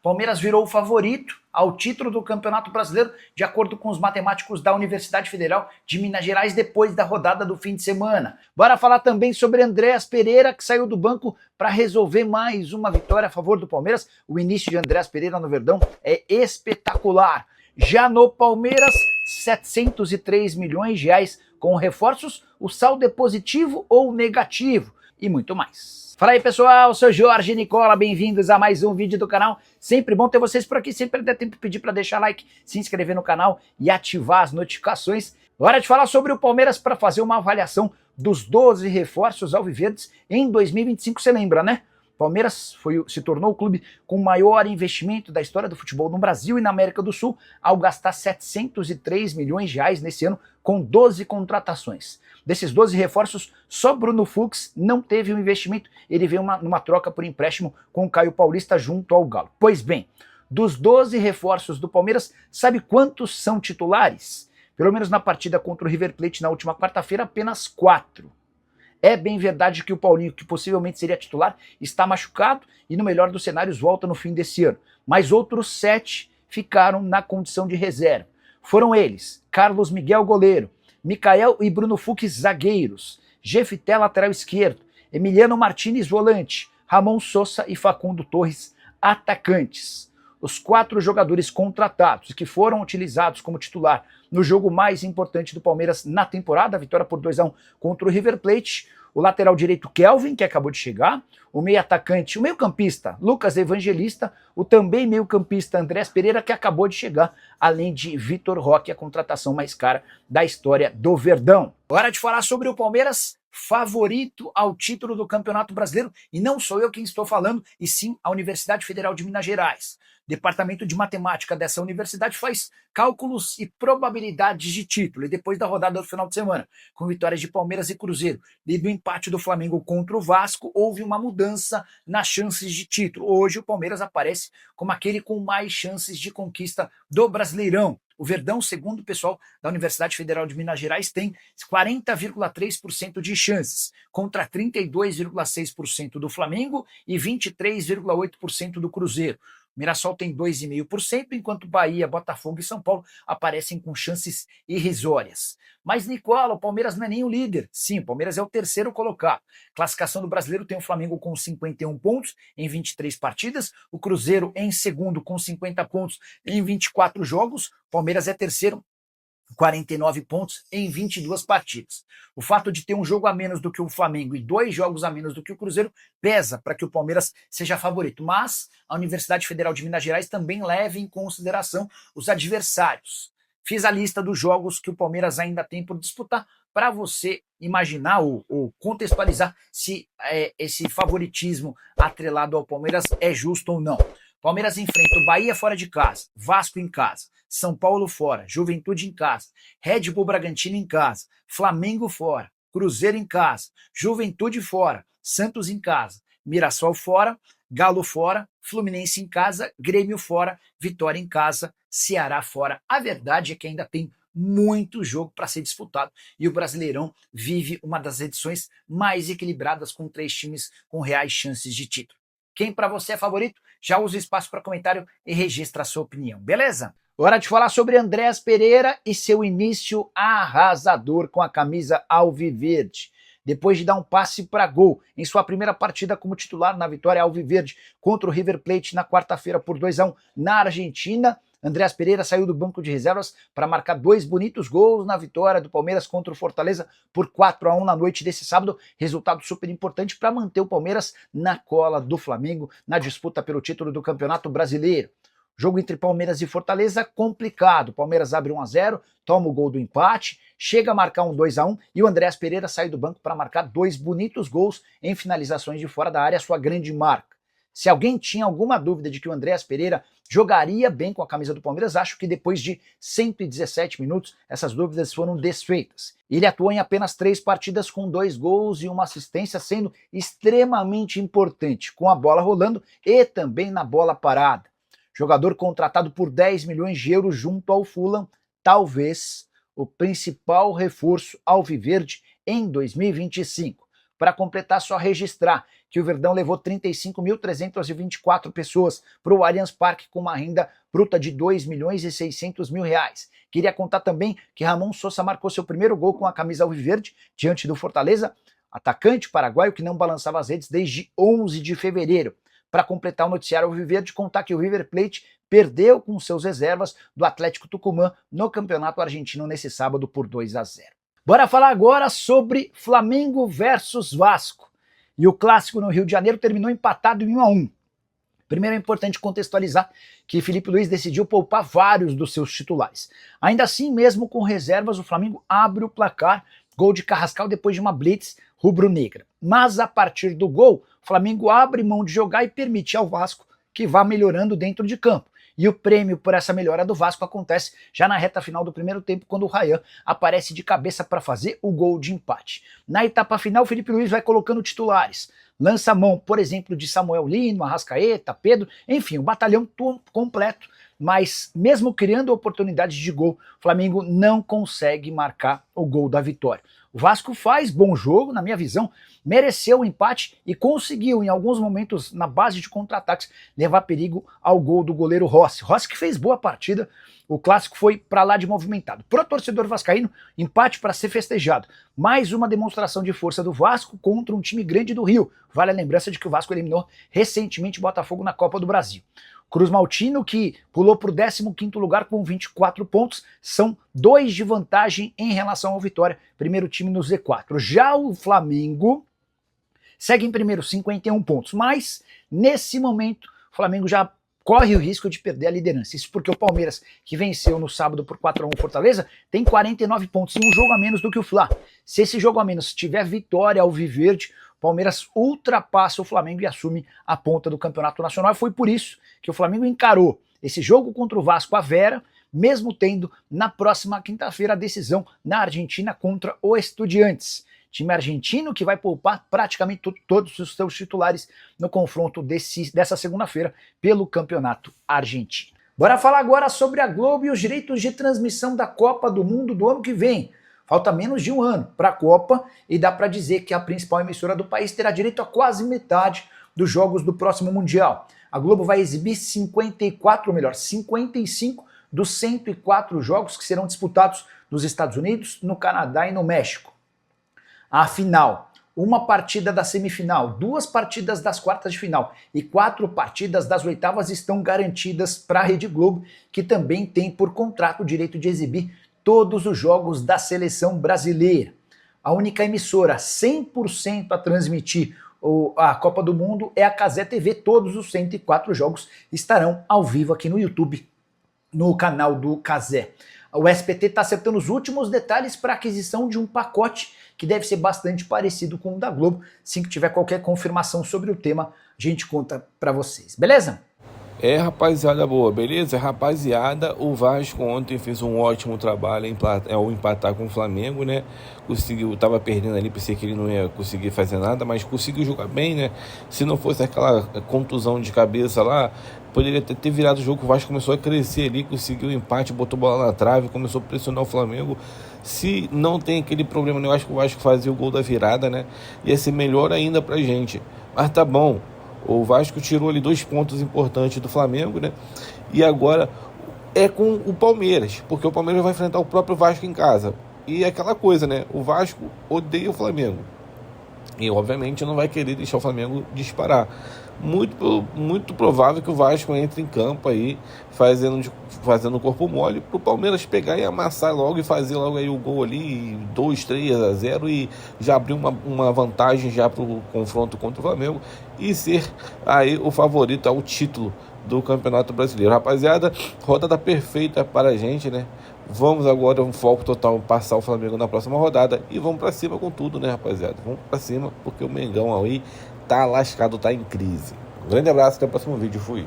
Palmeiras virou o favorito ao título do Campeonato Brasileiro, de acordo com os matemáticos da Universidade Federal de Minas Gerais, depois da rodada do fim de semana. Bora falar também sobre Andréas Pereira, que saiu do banco para resolver mais uma vitória a favor do Palmeiras. O início de Andréas Pereira no Verdão é espetacular. Já no Palmeiras, 703 milhões de reais com reforços, o saldo é positivo ou negativo e muito mais. Fala aí pessoal, sou Jorge Nicola, bem-vindos a mais um vídeo do canal. Sempre bom ter vocês por aqui, sempre dá tempo de pedir para deixar like, se inscrever no canal e ativar as notificações. Hora de falar sobre o Palmeiras para fazer uma avaliação dos 12 reforços alviverdes em 2025, você lembra, né? Palmeiras se tornou o clube com o maior investimento da história do futebol no Brasil e na América do Sul, ao gastar 703 milhões de reais nesse ano com 12 contratações. Desses 12 reforços, só Bruno Fux não teve um investimento, ele veio numa troca por empréstimo com o Caio Paulista junto ao Galo. Pois bem, dos 12 reforços do Palmeiras, sabe quantos são titulares? Pelo menos na partida contra o River Plate na última quarta-feira, apenas 4. É bem verdade que o Paulinho, que possivelmente seria titular, está machucado e no melhor dos cenários volta no fim desse ano. Mas outros 7 ficaram na condição de reserva. Foram eles: Carlos Miguel, goleiro; Micael e Bruno Fux, zagueiros; Jefité, lateral esquerdo; Emiliano Martinez, volante; Ramon Sosa e Facundo Torres, atacantes. Os 4 jogadores contratados que foram utilizados como titular no jogo mais importante do Palmeiras na temporada, a vitória por 2-1 contra o River Plate: o lateral direito Kelvin, que acabou de chegar; o meio-atacante, o meio-campista Lucas Evangelista; o também meio-campista Andréas Pereira, que acabou de chegar, além de Vitor Roque, a contratação mais cara da história do Verdão. Hora de falar sobre o Palmeiras, favorito ao título do Campeonato Brasileiro, e não sou eu quem estou falando, e sim a Universidade Federal de Minas Gerais. O Departamento de Matemática dessa universidade faz cálculos e probabilidades de título, e depois da rodada do final de semana, com vitórias de Palmeiras e Cruzeiro, e do empate do Flamengo contra o Vasco, houve uma mudança nas chances de título. Hoje o Palmeiras aparece como aquele com mais chances de conquista do Brasileirão. O Verdão, segundo o pessoal da Universidade Federal de Minas Gerais, tem 40,3% de chances, contra 32,6% do Flamengo e 23,8% do Cruzeiro. O Mirassol tem 2,5%, enquanto Bahia, Botafogo e São Paulo aparecem com chances irrisórias. Mas, Nicola, o Palmeiras não é nem o líder. Sim, o Palmeiras é o terceiro colocado. Classificação do Brasileiro tem o Flamengo com 51 pontos em 23 partidas, o Cruzeiro em segundo com 50 pontos em 24 jogos, o Palmeiras é terceiro, 49 pontos em 22 partidas. O fato de ter um jogo a menos do que o Flamengo e 2 jogos a menos do que o Cruzeiro pesa para que o Palmeiras seja favorito. Mas a Universidade Federal de Minas Gerais também leva em consideração os adversários. Fiz a lista dos jogos que o Palmeiras ainda tem por disputar para você imaginar ou contextualizar se esse favoritismo atrelado ao Palmeiras é justo ou não. Palmeiras enfrenta o Bahia fora de casa, Vasco em casa, São Paulo fora, Juventude em casa, Red Bull Bragantino em casa, Flamengo fora, Cruzeiro em casa, Juventude fora, Santos em casa, Mirassol fora, Galo fora, Fluminense em casa, Grêmio fora, Vitória em casa, Ceará fora. A verdade é que ainda tem muito jogo para ser disputado e o Brasileirão vive uma das edições mais equilibradas, com 3 times com reais chances de título. Quem para você é favorito? Já usa o espaço para comentário e registra a sua opinião, beleza? Hora de falar sobre Andréas Pereira e seu início arrasador com a camisa alviverde. Depois de dar um passe para gol em sua primeira partida como titular na vitória alviverde contra o River Plate na quarta-feira por 2-1 na Argentina, Andréas Pereira saiu do banco de reservas para marcar 2 bonitos gols na vitória do Palmeiras contra o Fortaleza por 4-1 na noite desse sábado, resultado super importante para manter o Palmeiras na cola do Flamengo na disputa pelo título do Campeonato Brasileiro. Jogo entre Palmeiras e Fortaleza complicado. O Palmeiras abre 1-0, toma o gol do empate, chega a marcar um 2-1 e o Andréas Pereira sai do banco para marcar 2 bonitos gols em finalizações de fora da área, sua grande marca. Se alguém tinha alguma dúvida de que o Andréas Pereira jogaria bem com a camisa do Palmeiras, acho que depois de 117 minutos essas dúvidas foram desfeitas. Ele atuou em apenas 3 partidas com 2 gols e 1 assistência, sendo extremamente importante com a bola rolando e também na bola parada. Jogador contratado por 10 milhões de euros junto ao Fulham, talvez o principal reforço alviverde em 2025. para completar, só registrar que o Verdão levou 35.324 pessoas para o Allianz Parque com uma renda bruta de R$2.600.000. Queria contar também que Ramon Sosa marcou seu primeiro gol com a camisa alviverde diante do Fortaleza, atacante paraguaio que não balançava as redes desde 11 de fevereiro. Para completar o noticiário alviverde, contar que o River Plate perdeu com seus reservas do Atlético Tucumã no Campeonato Argentino nesse sábado por 2-0. Bora falar agora sobre Flamengo versus Vasco. E o clássico no Rio de Janeiro terminou empatado em 1-1. Primeiro é importante contextualizar que Felipe Luiz decidiu poupar vários dos seus titulares. Ainda assim, mesmo com reservas, o Flamengo abre o placar, gol de Carrascal depois de uma blitz rubro-negra. Mas a partir do gol, o Flamengo abre mão de jogar e permite ao Vasco que vá melhorando dentro de campo. E o prêmio por essa melhora do Vasco acontece já na reta final do primeiro tempo, quando o Ryan aparece de cabeça para fazer o gol de empate. Na etapa final, Felipe Luiz vai colocando titulares. Lança mão, por exemplo, de Samuel Lino, Arrascaeta, Pedro, enfim, o batalhão completo. Mas mesmo criando oportunidades de gol, o Flamengo não consegue marcar o gol da vitória. O Vasco faz bom jogo, na minha visão, mereceu o empate e conseguiu, em alguns momentos, na base de contra-ataques, levar perigo ao gol do goleiro Rossi. Rossi que fez boa partida, o clássico foi para lá de movimentado. Pro torcedor vascaíno, empate para ser festejado. Mais uma demonstração de força do Vasco contra um time grande do Rio. Vale a lembrança de que o Vasco eliminou recentemente o Botafogo na Copa do Brasil. Cruz Maltino, que pulou para o 15º lugar com 24 pontos, são 2 de vantagem em relação ao Vitória, primeiro time no Z4. Já o Flamengo segue em primeiro, 51 pontos, mas nesse momento o Flamengo já corre o risco de perder a liderança. Isso porque o Palmeiras, que venceu no sábado por 4-1 o Fortaleza, tem 49 pontos e um jogo a menos do que o Fla. Se esse jogo a menos tiver vitória alviverde, o Palmeiras ultrapassa o Flamengo e assume a ponta do Campeonato Nacional. Foi por isso que o Flamengo encarou esse jogo contra o Vasco à Vera, mesmo tendo na próxima quinta-feira a decisão na Argentina contra o Estudiantes. Time argentino que vai poupar praticamente todos os seus titulares no confronto dessa segunda-feira pelo Campeonato Argentino. Bora falar agora sobre a Globo e os direitos de transmissão da Copa do Mundo do ano que vem. Falta menos de um ano para a Copa e dá para dizer que a principal emissora do país terá direito a quase metade dos jogos do próximo Mundial. A Globo vai exibir 55 dos 104 jogos que serão disputados nos Estados Unidos, no Canadá e no México. A final, uma partida da semifinal, 2 partidas das quartas de final e 4 partidas das oitavas estão garantidas para a Rede Globo, que também tem por contrato o direito de exibir todos os jogos da seleção brasileira. A única emissora 100% a transmitir a Copa do Mundo é a Cazé TV. Todos os 104 jogos estarão ao vivo aqui no YouTube, no canal do Cazé. O SBT está acertando os últimos detalhes para a aquisição de um pacote que deve ser bastante parecido com o da Globo. Assim que tiver qualquer confirmação sobre o tema, a gente conta para vocês, beleza? Rapaziada boa, beleza? Rapaziada, o Vasco ontem fez um ótimo trabalho ao empatar com o Flamengo, né? Conseguiu, tava perdendo ali, pensei que ele não ia conseguir fazer nada, mas conseguiu jogar bem, né? Se não fosse aquela contusão de cabeça lá, poderia ter virado o jogo. O Vasco começou a crescer ali, conseguiu o empate, botou bola na trave, começou a pressionar o Flamengo. Se não tem aquele problema, né? Eu acho que o Vasco fazia o gol da virada, né? Ia ser melhor ainda pra gente. Mas tá bom. O Vasco tirou ali 2 pontos importantes do Flamengo, né? E agora é com o Palmeiras, porque o Palmeiras vai enfrentar o próprio Vasco em casa. E é aquela coisa, né? O Vasco odeia o Flamengo. E obviamente não vai querer deixar o Flamengo disparar. Muito provável que o Vasco entre em campo aí, fazendo o corpo mole, para o Palmeiras pegar e amassar logo e fazer logo aí o gol ali, 2-3-0, e já abrir uma vantagem já para o confronto contra o Flamengo e ser aí o favorito ao título do Campeonato Brasileiro. Rapaziada, rodada perfeita para a gente, né? Vamos agora, um foco total, passar o Flamengo na próxima rodada e vamos para cima com tudo, né, rapaziada? Vamos para cima, porque o Mengão aí tá lascado, tá em crise. Um grande abraço, até o próximo vídeo, fui.